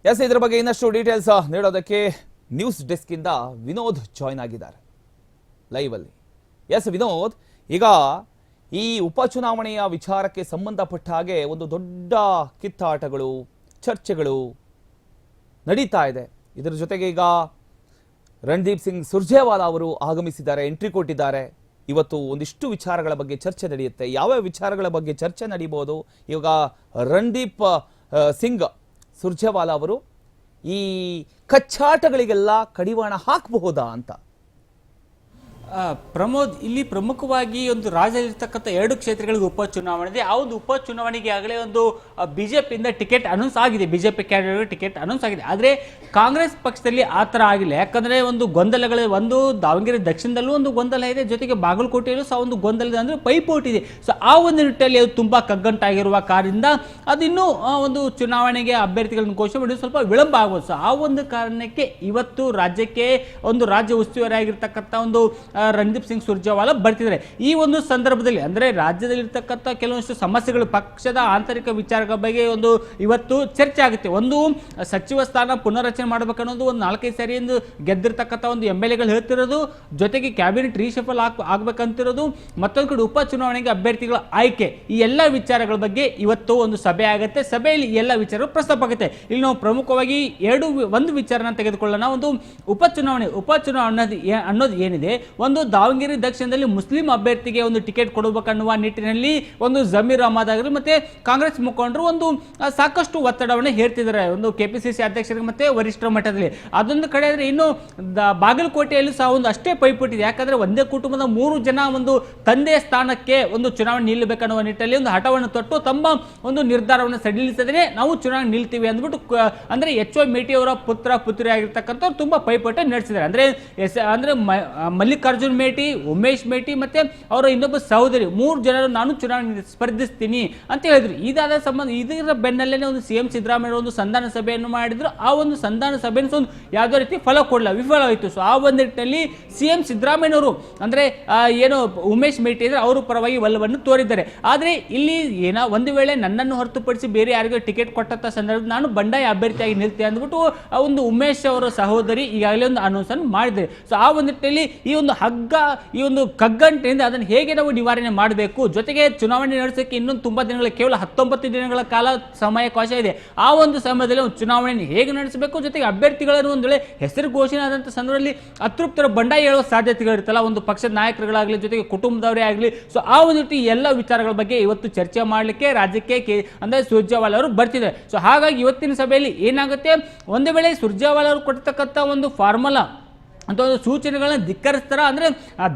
S, ಇದರ ಬಗ್ಗೆ ಇನ್ನಷ್ಟು ಡೀಟೇಲ್ಸ್ ನೀಡೋದಕ್ಕೆ ನ್ಯೂಸ್ ಡೆಸ್ಕ್ ಇಂದ ವಿನೋದ್ ಜಾಯ್ನ್ ಆಗಿದ್ದಾರೆ ಲೈವ್ ಅಲ್ಲಿ. ಎಸ್ ವಿನೋದ್, ಈಗ ಈ ಉಪಚುನಾವಣೆಯ ವಿಚಾರಕ್ಕೆ ಸಂಬಂಧಪಟ್ಟ ಹಾಗೆ ಒಂದು ದೊಡ್ಡ ಕಿತ್ತಾಟಗಳು, ಚರ್ಚೆಗಳು ನಡೀತಾ ಇದೆ. ಇದರ ಜೊತೆಗೆ ಈಗ ರಣದೀಪ್ ಸಿಂಗ್ ಸುರ್ಜೇವಾಲಾ ಅವರು ಆಗಮಿಸಿದ್ದಾರೆ, ಎಂಟ್ರಿ ಕೊಟ್ಟಿದ್ದಾರೆ. ಇವತ್ತು ಒಂದಿಷ್ಟು ವಿಚಾರಗಳ ಬಗ್ಗೆ ಚರ್ಚೆ ನಡೆಯುತ್ತೆ. ಯಾವ ವಿಚಾರಗಳ ಬಗ್ಗೆ ಚರ್ಚೆ ನಡೀಬಹುದು? ಇವಾಗ ರಣದೀಪ್ ಸಿಂಗ್ ಸುರ್ಜೇವಾಲಾ ಅವರು ಈ ಕಚ್ಚಾಟಗಳಿಗೆಲ್ಲ ಕಡಿವಾಣ ಹಾಕಬಹುದಾ ಅಂತ? ಪ್ರಮೋದ್, ಇಲ್ಲಿ ಪ್ರಮುಖವಾಗಿ ಒಂದು ರಾಜ್ಯದಲ್ಲಿರ್ತಕ್ಕಂಥ 2 ಕ್ಷೇತ್ರಗಳಿಗೆ ಉಪಚುನಾವಣೆ ಇದೆ. ಆ ಒಂದು ಉಪಚುನಾವಣೆಗೆ ಆಗಲೇ ಒಂದು ಬಿಜೆಪಿಯಿಂದ ಟಿಕೆಟ್ ಅನೌನ್ಸ್ ಆಗಿದೆ, ಬಿಜೆಪಿ ಕ್ಯಾಂಡಿಡೇಟ್ ಟಿಕೆಟ್ ಅನೌನ್ಸ್ ಆಗಿದೆ. ಆದರೆ ಕಾಂಗ್ರೆಸ್ ಪಕ್ಷದಲ್ಲಿ ಆ ಥರ ಆಗಿಲ್ಲ. ಯಾಕಂದರೆ ಒಂದು ಗೊಂದಲಗಳು, ಒಂದು ದಾವಣಗೆರೆ ದಕ್ಷಿಣದಲ್ಲೂ ಒಂದು ಗೊಂದಲ ಇದೆ, ಜೊತೆಗೆ ಬಾಗಲಕೋಟೆಯಲ್ಲೂ ಸಹ ಒಂದು ಗೊಂದಲ ಇದೆ, ಅಂದರೆ ಪೈಪೋಟಿ ಇದೆ. ಸೊ ಆ ಒಂದು ನಿಟ್ಟಲ್ಲಿ ಅದು ತುಂಬ ಕಗ್ಗಂಟಾಗಿರುವ ಕಾರಣದಿಂದ ಅದು ಇನ್ನೂ ಒಂದು ಚುನಾವಣೆಗೆ ಅಭ್ಯರ್ಥಿಗಳನ್ನು ಘೋಷಣೆ ಮಾಡಿ ಸ್ವಲ್ಪ ವಿಳಂಬ ಆಗ್ಬೋದು. ಸೊ ಆ ಒಂದು ಕಾರಣಕ್ಕೆ ಇವತ್ತು ರಾಜ್ಯಕ್ಕೆ ಒಂದು ರಾಜ್ಯ ಉಸ್ತುವಾರಿ ಆಗಿರ್ತಕ್ಕಂಥ ಒಂದು ರಣದೀಪ್ ಸಿಂಗ್ ಸುರ್ಜೇವಾಲಾ ಬರ್ತಿದ್ದಾರೆ. ಈ ಒಂದು ಸಂದರ್ಭದಲ್ಲಿ ಅಂದರೆ ರಾಜ್ಯದಲ್ಲಿರ್ತಕ್ಕಂಥ ಕೆಲವೊಂದಿಷ್ಟು ಸಮಸ್ಯೆಗಳು, ಪಕ್ಷದ ಆಂತರಿಕ ವಿಚಾರಗಳ ಬಗ್ಗೆ ಒಂದು ಇವತ್ತು ಚರ್ಚೆ ಆಗುತ್ತೆ. ಒಂದು ಸಚಿವ ಸ್ಥಾನ ಪುನರ್ರಚನೆ ಮಾಡಬೇಕನ್ನೋದು ಒಂದು 4-5 ಸಾರಿ ಎಂದು ಗೆದ್ದಿರ್ತಕ್ಕಂಥ ಒಂದು MLAಗಳು ಹೇಳ್ತಿರೋದು, ಜೊತೆಗೆ ಕ್ಯಾಬಿನೆಟ್ ರೀಶಫಲ್ ಆಗ್ಬೇಕಂತಿರೋದು, ಮತ್ತೊಂದು ಕಡೆ ಉಪಚುನಾವಣೆಗೆ ಅಭ್ಯರ್ಥಿಗಳ ಆಯ್ಕೆ, ಈ ಎಲ್ಲ ವಿಚಾರಗಳ ಬಗ್ಗೆ ಇವತ್ತು ಒಂದು ಸಭೆ ಆಗುತ್ತೆ. ಸಭೆಯಲ್ಲಿ ಈ ಎಲ್ಲ ವಿಚಾರಗಳು ಪ್ರಸ್ತಾಪ ಆಗುತ್ತೆ. ಇಲ್ಲಿ ನಾವು ಪ್ರಮುಖವಾಗಿ ಒಂದು ವಿಚಾರನ ತೆಗೆದುಕೊಳ್ಳೋಣ. ಒಂದು ಉಪಚುನಾವಣೆ ಅನ್ನೋದು ಏನಿದೆ, ಒಂದು ದಾವಣಗೆರೆ ದಕ್ಷಿಣದಲ್ಲಿ ಮುಸ್ಲಿಂ ಅಭ್ಯರ್ಥಿಗೆ ಒಂದು ಟಿಕೆಟ್ ಕೊಡಬೇಕನ್ನುವ ನಿಟ್ಟಿನಲ್ಲಿ ಒಂದು ಜಮೀರ್ ಅಹಮದ್ ಆಗಲಿ ಮತ್ತೆ ಕಾಂಗ್ರೆಸ್ ಮುಖಂಡರು ಒಂದು ಸಾಕಷ್ಟು ಒತ್ತಡವನ್ನು ಹೇರ್ತಿದ್ದಾರೆ, ಒಂದು KPCC ಅಧ್ಯಕ್ಷರಿಗೆ ಮತ್ತೆ ವರಿಷ್ಠರ ಮಟ್ಟದಲ್ಲಿ. ಅದೊಂದು ಕಡೆ ಆದರೆ ಇನ್ನು ಬಾಗಲಕೋಟೆಯಲ್ಲಿ ಸಹ ಒಂದು ಅಷ್ಟೇ ಪೈಪೋಟಿ ಇದೆ. ಯಾಕಂದ್ರೆ ಒಂದೇ ಕುಟುಂಬದ 3 ಜನ ಒಂದು ತಂದೆಯ ಸ್ಥಾನಕ್ಕೆ ಒಂದು ಚುನಾವಣೆ ನಿಲ್ಲಬೇಕನ್ನುವ ನಿಟ್ಟಿನಲ್ಲಿ ಒಂದು ಹಠವನ್ನು ತೊಟ್ಟು ತಮ್ಮ ಒಂದು ನಿರ್ಧಾರವನ್ನು ಸಡಿಲಿಸದೇ ನಾವು ಚುನಾವಣೆ ನಿಲ್ತೀವಿ ಅಂದ್ಬಿಟ್ಟು ಅಂದ್ರೆ HY ಮೇಟಿ ಅವರ ಪುತ್ರಿ ಆಗಿರ್ತಕ್ಕಂಥವ್ರು ತುಂಬಾ ಪೈಪೋಟಿ ನಡೆಸಿದ್ದಾರೆ. ಅಂದ್ರೆ ಮಲ್ಲಿಕಾರ್ಜುನ್ ಮೇಟಿ, ಉಮೇಶ್ ಮೇಟಿ ಮತ್ತೆ ಅವರ ಇನ್ನೊಬ್ಬ ಸಹೋದರಿ 3 ಜನರು ನಾನು ಚುನಾವಣೆ ಸ್ಪರ್ಧಿಸ್ತೀನಿ ಅಂತ ಹೇಳಿದ್ರು. ಇದಾದ ಸಂಬಂಧ ಇದರ ಬೆನ್ನಲ್ಲೇ ಒಂದು CM ಸಿದ್ದರಾಮಯ್ಯ ಒಂದು ಸಂಧಾನ ಸಭೆಯನ್ನು ಮಾಡಿದ್ರು. ಆ ಒಂದು ಸಂಧಾನ ಸಭೆಯನ್ನು ಯಾವುದೇ ರೀತಿ ವಿಫಲವಾಯಿತು. ಸೊ ಆ ಒಂದು ನಿಟ್ಟಿನಲ್ಲಿ CM ಸಿದ್ದರಾಮಯ್ಯನವರು ಅಂದ್ರೆ ಏನು ಉಮೇಶ್ ಮೇಟಿ ಇದ್ರೆ ಅವರು ಪರವಾಗಿ ಒಲವನ್ನು ತೋರಿದ್ದಾರೆ. ಆದ್ರೆ ಇಲ್ಲಿ ಒಂದು ವೇಳೆ ನನ್ನನ್ನು ಹೊರತುಪಡಿಸಿ ಬೇರೆ ಯಾರಿಗೂ ಟಿಕೆಟ್ ಕೊಟ್ಟಂತ ಸಂದರ್ಭದಲ್ಲಿ ನಾನು ಬಂಡಾಯ ಅಭ್ಯರ್ಥಿಯಾಗಿ ನಿಲ್ತೇನೆ ಅಂದ್ಬಿಟ್ಟು ಒಂದು ಉಮೇಶ್ ಅವರ ಸಹೋದರಿ ಈಗಾಗಲೇ ಒಂದು ಅನೌನ್ಸ್ ಮಾಡಿದ್ದಾರೆ. ಸೊ ಆ ಒಂದು ನಿಟ್ಟಿನಲ್ಲಿ ಈ ಒಂದು ಈ ಒಂದು ಕಗ್ಗಂಟಿನಿಂದ ಅದನ್ನು ಹೇಗೆ ನಾವು ನಿವಾರಣೆ ಮಾಡಬೇಕು, ಜೊತೆಗೆ ಚುನಾವಣೆ ನಡೆಸೋಕೆ ಇನ್ನೊಂದು ತುಂಬಾ ದಿನಗಳ, ಕೇವಲ 19 ದಿನಗಳ ಕಾಲ ಸಮಯಾವಕಾಶ ಇದೆ. ಆ ಒಂದು ಸಮಯದಲ್ಲಿ ಒಂದು ಚುನಾವಣೆಯನ್ನು ಹೇಗೆ ನಡೆಸಬೇಕು, ಜೊತೆಗೆ ಅಭ್ಯರ್ಥಿಗಳನ್ನು ಒಂದು ವೇಳೆ ಹೆಸರು ಘೋಷಣೆ ಆದಂಥ ಸಂದರ್ಭದಲ್ಲಿ ಅತೃಪ್ತರ ಬಂಡಾಯ ಹೇಳುವ ಸಾಧ್ಯತೆಗಳಿರುತ್ತಲ್ಲ, ಒಂದು ಪಕ್ಷದ ನಾಯಕರುಗಳಾಗಲಿ ಜೊತೆಗೆ ಕುಟುಂಬದವರೇ ಆಗಲಿ. ಸೊ ಆ ಒಂದು ಎಲ್ಲ ವಿಚಾರಗಳ ಬಗ್ಗೆ ಇವತ್ತು ಚರ್ಚೆ ಮಾಡಲಿಕ್ಕೆ ರಾಜ್ಯಕ್ಕೆ ಅಂದ್ರೆ ಸುರ್ಜೇವಾಲಾ ಅವರು ಬರ್ತಿದ್ದಾರೆ. ಸೊ ಹಾಗಾಗಿ ಇವತ್ತಿನ ಸಭೆಯಲ್ಲಿ ಏನಾಗುತ್ತೆ, ಒಂದು ವೇಳೆ ಸುರ್ಜೇವಾಲಾ ಅವರು ಕೊಡ್ತಕ್ಕಂಥ ಒಂದು ಫಾರ್ಮುಲಾ ಅಂತ ಒಂದು ಸೂಚನೆಗಳನ್ನ ಧಿಕ್ಕರಿಸ್ತಾರ, ಅಂದರೆ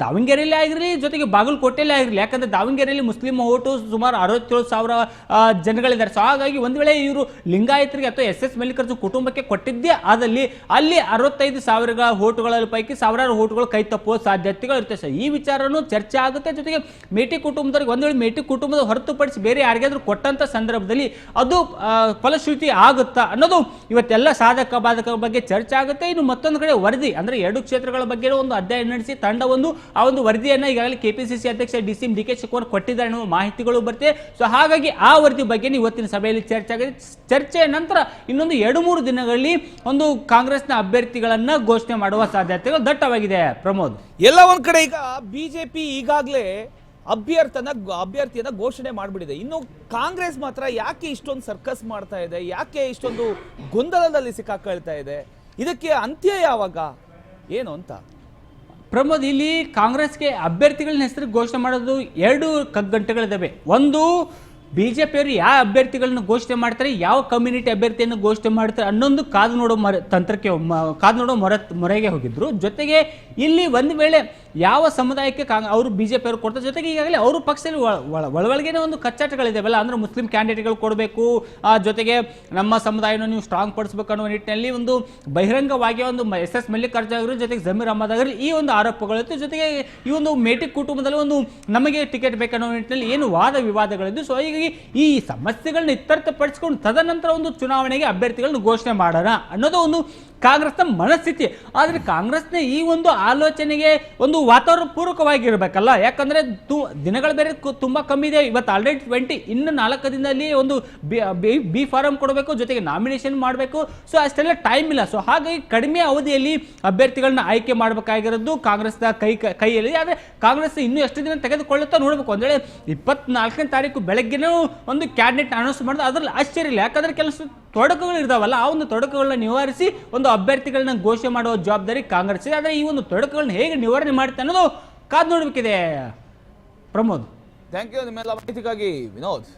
ದಾವಣಗೆರೆಯಲ್ಲಿ ಆಗಿರಲಿ ಜೊತೆಗೆ ಬಾಗಲಕೋಟೆಯಲ್ಲಿ ಆಗಿರಲಿ. ಯಾಕಂದರೆ ದಾವಣಗೆರೆಯಲ್ಲಿ ಮುಸ್ಲಿಂ ಓಟು ಸುಮಾರು 67,000 ಜನಗಳಿದ್ದಾರೆ. ಸೊ ಹಾಗಾಗಿ ಒಂದು ವೇಳೆ ಇವರು ಲಿಂಗಾಯತರಿಗೆ ಅಥವಾ SS ಮಲ್ಲಿಕಾರ್ಜುನ್ ಕುಟುಂಬಕ್ಕೆ ಕೊಟ್ಟಿದ್ದೇ ಆದಲ್ಲಿ ಅಲ್ಲಿ 65,000 ಓಟುಗಳ ಪೈಕಿ ಸಾವಿರಾರು ಓಟುಗಳು ಕೈ ತಪ್ಪುವ ಸಾಧ್ಯತೆಗಳು ಇರುತ್ತೆ. ಸೊ ಈ ವಿಚಾರನೂ ಚರ್ಚೆ ಆಗುತ್ತೆ. ಜೊತೆಗೆ ಮೇಟಿ ಕುಟುಂಬದವರಿಗೆ ಒಂದು ವೇಳೆ ಮೇಟಿ ಕುಟುಂಬದ ಹೊರತುಪಡಿಸಿ ಬೇರೆ ಯಾರಿಗಾದ್ರೂ ಕೊಟ್ಟಂಥ ಸಂದರ್ಭದಲ್ಲಿ ಅದು ಫಲಶ್ರುತಿ ಆಗುತ್ತಾ ಅನ್ನೋದು ಇವತ್ತೆಲ್ಲ ಸಾಧಕ ಬಾಧಕ ಬಗ್ಗೆ ಚರ್ಚೆ ಆಗುತ್ತೆ. ಇನ್ನು ಮತ್ತೊಂದು ಕಡೆ ವರದಿ, ಅಂದರೆ 2 ಕ್ಷೇತ್ರಗಳ ಬಗ್ಗೆ ಒಂದು ಅಧ್ಯಯನ ನಡೆಸಿ ತಂಡವೊಂದು ಆ ಒಂದು ವರದಿಯನ್ನು ಈಗಾಗಲೇ KPCC ಅಧ್ಯಕ್ಷ DK ಶಿವಕುಮಾರ್ ಕೊಟ್ಟಿದ್ದಾರೆ ಎನ್ನುವ ಮಾಹಿತಿಗಳು ಬರ್ತದೆ. ಸೊ ಹಾಗಾಗಿ ಆ ವರದಿ ಬಗ್ಗೆ ಇವತ್ತಿನ ಸಭೆಯಲ್ಲಿ ಚರ್ಚೆ ಆಗಿದೆ. ಚರ್ಚೆಯ ನಂತರ ಇನ್ನೊಂದು 2-3 ದಿನಗಳಲ್ಲಿ ಒಂದು ಕಾಂಗ್ರೆಸ್ನ ಅಭ್ಯರ್ಥಿಗಳನ್ನ ಘೋಷಣೆ ಮಾಡುವ ಸಾಧ್ಯತೆಗಳು ದಟ್ಟವಾಗಿದೆ. ಪ್ರಮೋದ್, ಎಲ್ಲ ಒಂದ್ ಕಡೆ ಈಗ ಬಿಜೆಪಿ ಈಗಾಗಲೇ ಅಭ್ಯರ್ಥಿಯನ್ನ ಘೋಷಣೆ ಮಾಡಿಬಿಟ್ಟಿದೆ. ಇನ್ನು ಕಾಂಗ್ರೆಸ್ ಮಾತ್ರ ಯಾಕೆ ಇಷ್ಟೊಂದು ಸರ್ಕಸ್ ಮಾಡ್ತಾ ಇದೆ, ಯಾಕೆ ಇಷ್ಟೊಂದು ಗೊಂದಲದಲ್ಲಿ ಸಿಕ್ಕಾಕೊಳ್ತಾ ಇದೆ, ಇದಕ್ಕೆ ಅಂತ್ಯ ಯಾವಾಗ ಏನು ಅಂತ? ಪ್ರಮೋದ್, ಇಲ್ಲಿ ಕಾಂಗ್ರೆಸ್ಗೆ ಅಭ್ಯರ್ಥಿಗಳನ್ನ ಹೆಸರು ಘೋಷಣೆ ಮಾಡೋದು 2 ಕಗ್ಗಂಟೆಗಳಿದ್ದಾವೆ. ಒಂದು, ಬಿಜೆಪಿಯವರು ಯಾವ ಅಭ್ಯರ್ಥಿಗಳನ್ನು ಘೋಷಣೆ ಮಾಡ್ತಾರೆ, ಯಾವ ಕಮ್ಯುನಿಟಿ ಅಭ್ಯರ್ಥಿಯನ್ನು ಘೋಷಣೆ ಮಾಡ್ತಾರೆ ಅನ್ನೊಂದು ಕಾದು ನೋಡೋ ಮೊರೆಗೆ ಹೋಗಿದ್ರು. ಜೊತೆಗೆ ಇಲ್ಲಿ ಒಂದು ವೇಳೆ ಯಾವ ಸಮುದಾಯಕ್ಕೆ ಅವರು ಬಿಜೆಪಿಯವರು ಕೊಡ್ತಾರೆ, ಜೊತೆಗೆ ಈಗಾಗಲೇ ಅವರು ಪಕ್ಷದಲ್ಲಿ ಒಳಗೇನೆ ಒಂದು ಕಚ್ಚಾಟಗಳಿದ್ದಾವೆಲ್ಲ, ಅಂದ್ರೆ ಮುಸ್ಲಿಂ ಕ್ಯಾಂಡಿಡೇಟ್ಗಳು ಕೊಡಬೇಕು, ಜೊತೆಗೆ ನಮ್ಮ ಸಮುದಾಯವನ್ನು ನೀವು ಸ್ಟ್ರಾಂಗ್ ಪಡಿಸಬೇಕು ಅನ್ನೋ ನಿಟ್ಟಿನಲ್ಲಿ ಒಂದು ಬಹಿರಂಗವಾಗಿ ಒಂದು SS ಮಲ್ಲಿಕಾರ್ಜುನ್ ಆಗಲಿ ಜೊತೆಗೆ ಜಮೀರ್ ಅಹಮದ್ ಆಗಲಿ ಈ ಒಂದು ಆರೋಪಗಳಿತ್ತು. ಜೊತೆಗೆ ಈ ಒಂದು ಮೇಟಿ ಕುಟುಂಬದಲ್ಲಿ ಒಂದು ನಮಗೆ ಟಿಕೆಟ್ ಬೇಕನ್ನೋ ನಿಟ್ಟಿನಲ್ಲಿ ಏನು ವಾದ ವಿವಾದಗಳಿದ್ದು. ಸೊ ಹೀಗಾಗಿ ಈ ಸಮಸ್ಯೆಗಳನ್ನ ಇತ್ಯರ್ಥಪಡಿಸಿಕೊಂಡು ತದನಂತರ ಒಂದು ಚುನಾವಣೆಗೆ ಅಭ್ಯರ್ಥಿಗಳನ್ನು ಘೋಷಣೆ ಮಾಡೋಣ ಅನ್ನೋದು ಒಂದು ಕಾಂಗ್ರೆಸ್ನ ಮನಸ್ಥಿತಿ. ಆದರೆ ಕಾಂಗ್ರೆಸ್ನ ಈ ಒಂದು ಆಲೋಚನೆಗೆ ಒಂದು ವಾತಾವರಣ ಪೂರಕವಾಗಿರ್ಬೇಕಲ್ಲ, ಯಾಕಂದ್ರೆ ದಿನಗಳ ಬೇರೆ ತುಂಬಾ ಕಮ್ಮಿ ಇದೆ. ಇವತ್ತು ಆಲ್ರೆಡಿ 20, ಇನ್ನು 4 ದಿನದಲ್ಲಿ ಒಂದು ಬಿ ಫಾರಂ ಕೊಡಬೇಕು, ಜೊತೆಗೆ ನಾಮಿನೇಷನ್ ಮಾಡಬೇಕು. ಸೊ ಅಷ್ಟೆಲ್ಲ ಟೈಮ್ ಇಲ್ಲ. ಸೊ ಹಾಗಾಗಿ ಕಡಿಮೆ ಅವಧಿಯಲ್ಲಿ ಅಭ್ಯರ್ಥಿಗಳನ್ನ ಆಯ್ಕೆ ಮಾಡಬೇಕಾಗಿರೋದು ಕಾಂಗ್ರೆಸ್ನ ಕೈಯಲ್ಲಿ. ಆದರೆ ಕಾಂಗ್ರೆಸ್ ಇನ್ನೂ ಎಷ್ಟು ದಿನ ತೆಗೆದುಕೊಳ್ಳುತ್ತಾ ನೋಡಬೇಕು. ಅಂದ್ರೆ 24ನೇ ತಾರೀಕು ಬೆಳಗ್ಗೆನೂ ಒಂದು ಕ್ಯಾಬಿನೆಟ್ ಅನೌನ್ಸ್ ಮಾಡಿದ್ರೆ ಅದ್ರಲ್ಲಿ ಆಶ್ಚರ್ಯ ಇಲ್ಲ. ಯಾಕಂದ್ರೆ ಕೆಲಸ ತೊಡಕುಗಳು ಇರ್ತಾವಲ್ಲ, ಆ ಒಂದು ತೊಡಕುಗಳನ್ನ ನಿವಾರಿಸಿ ಒಂದು ಅಭ್ಯರ್ಥಿಗಳನ್ನ ಘೋಷಣೆ ಮಾಡುವ ಜವಾಬ್ದಾರಿ ಕಾಂಗ್ರೆಸ್. ಆದರೆ ಈ ಒಂದು ತೊಡಕುಗಳನ್ನ ಹೇಗೆ ನಿವಾರಣೆ ಮಾಡುತ್ತೆ ಅನ್ನೋದು ಕಾದು ನೋಡಬೇಕಿದೆ. ಪ್ರಮೋದ್, ಥ್ಯಾಂಕ್ ಯು ನಿಮ್ಮೆಲ್ಲ ಮಾಹಿತಿಗಾಗಿ ವಿನೋದ್.